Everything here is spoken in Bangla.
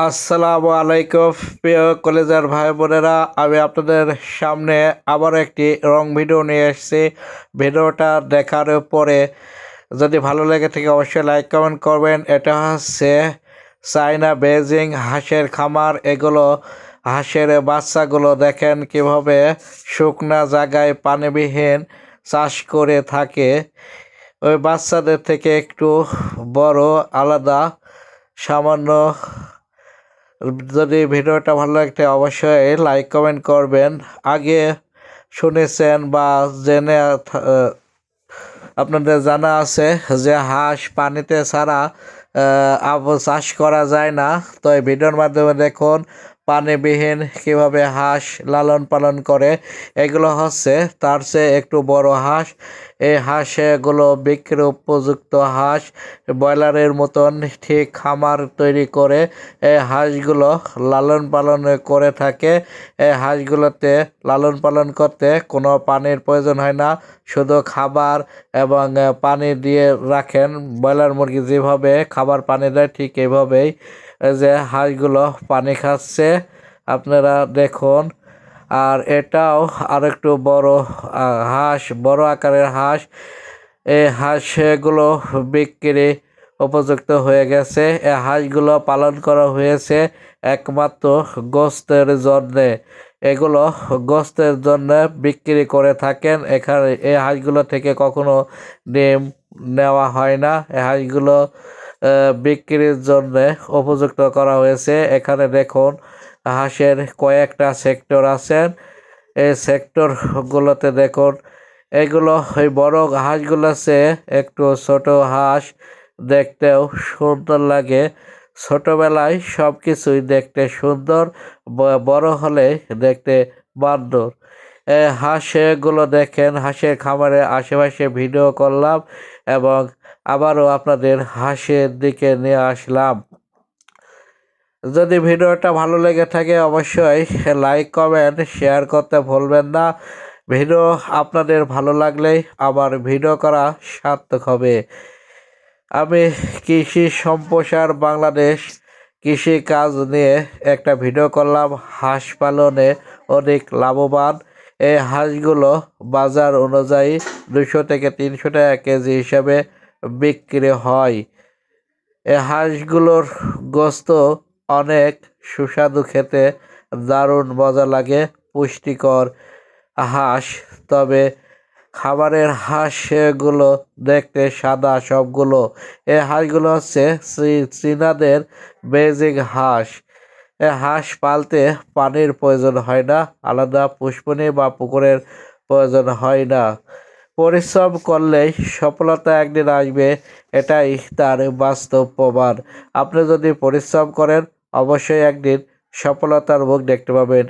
আসসালামু আলাইকুম প্রিয় কলেজের ভাই বোনেরা, আমি আপনাদের সামনে আবার একটি রং ভিডিও নিয়ে এসেছি। ভিডিওটা দেখার পরে যদি ভালো লেগে থাকে অবশ্যই লাইক কমেন্ট করবেন। এটা হচ্ছে চায়না বেজিং হাঁসের খামার। এগুলো হাঁসের বাচ্চাগুলো দেখেন কিভাবে শুকনা জায়গায় পানিবিহীন চাষ করে থাকে। ওই বাচ্চাদের থেকে একটু বড় আলাদা সামান্য। যদি ভিডিওটা ভালো লাগে অবশ্যই লাইক কমেন্ট করবেন। আগে শুনেছেন বা জেনে আপনাদের জানা আছে যে হাঁস পানিতে ছাড়া চাষ করা যায় না। তো এই ভিডিওর মাধ্যমে দেখুন পানিবিহীন কিভাবে হাঁস লালন পালন করে। এগুলো হচ্ছে তার চেয়ে একটু বড় হাঁস। এই হাঁসগুলো বিক্রির উপযুক্ত হাঁস। ব্রয়লারের মতন ঠিক খামার তৈরি করে এই হাঁসগুলো লালন পালন করে থাকে। এই হাঁসগুলোতে লালন পালন করতে কোনো পানির প্রয়োজন হয় না, শুধু খাবার এবং পানি দিয়ে রাখেন। ব্রয়লার মুরগি যেভাবে খাবার পানি দেয় ঠিক এইভাবেই যে হাঁসগুলো পানি খাচ্ছে, আপনারা দেখুন। আর এটাও আরেকটু বড় হাঁস, বড় আকারের হাঁস। এই হাঁসগুলো বিক্রি উপযুক্ত হয়ে গেছে। এই হাঁসগুলো পালন করা হয়েছে একমাত্র গোস্তের জন্যে। এগুলো গোস্তের জন্য বিক্রি করে থাকেন। এখানে এই হাঁসগুলো থেকে কখনো ডিম নেওয়া হয় না। এই হাঁসগুলো বিক্রির জন্য উপযুক্ত করা হয়েছে। এখানে দেখুন হাঁসের কয়েকটা সেক্টর আছেন। এই সেক্টরগুলোতে দেখুন এগুলো ওই বড় হাঁসগুলো চেয়ে একটু ছোট হাঁস, দেখতেও সুন্দর লাগে। ছোটবেলায় সব কিছুই দেখতে সুন্দর, বড় হলে দেখতে বান্দর। হাঁসগুলো দেখেন, হাঁসের খামারের আশেপাশে ভিডিও করলাম এবং আবারও আপনাদের হাঁসের দিকে নিয়ে আসলাম। যদি ভিডিওটা ভালো লেগে থাকে অবশ্যই লাইক কমেন্ট শেয়ার করতে ভুলবেন না। ভিডিও আপনাদের ভালো লাগলেই আমার ভিডিও করা সার্থক হবে। আমি কৃষি সম্প্রসার বাংলাদেশ কৃষি কাজ নিয়ে একটা ভিডিও করলাম। হাঁস পালনে অনেক লাভবান। এই হাঁসগুলো বাজার অনুযায়ী 200 থেকে 300 টাকা কেজি হিসাবে বিক্রি হয়। এই হাঁসগুলোর গোস্ত অনেক সুস্বাদু, খেতে দারুণ মজা লাগে, পুষ্টিকর হাঁস। তবে খাবারের হাঁসগুলো দেখতে সাদা সবগুলো। এই হাঁসগুলো হচ্ছে চীনাদের বেজিং হাঁস। এই হাঁস পালতে পানির প্রয়োজন হয় না, আলাদা পুষ্পনি বা পুকুরের প্রয়োজন হয় না। পরিশ্রম করলেই সফলতা একদিন আসবে, এটাই তার বাস্তব প্রমাণ। আপনি যদি পরিশ্রম করেন অবশ্যই একদিন সফলতার মুখ দেখতে পাবেন।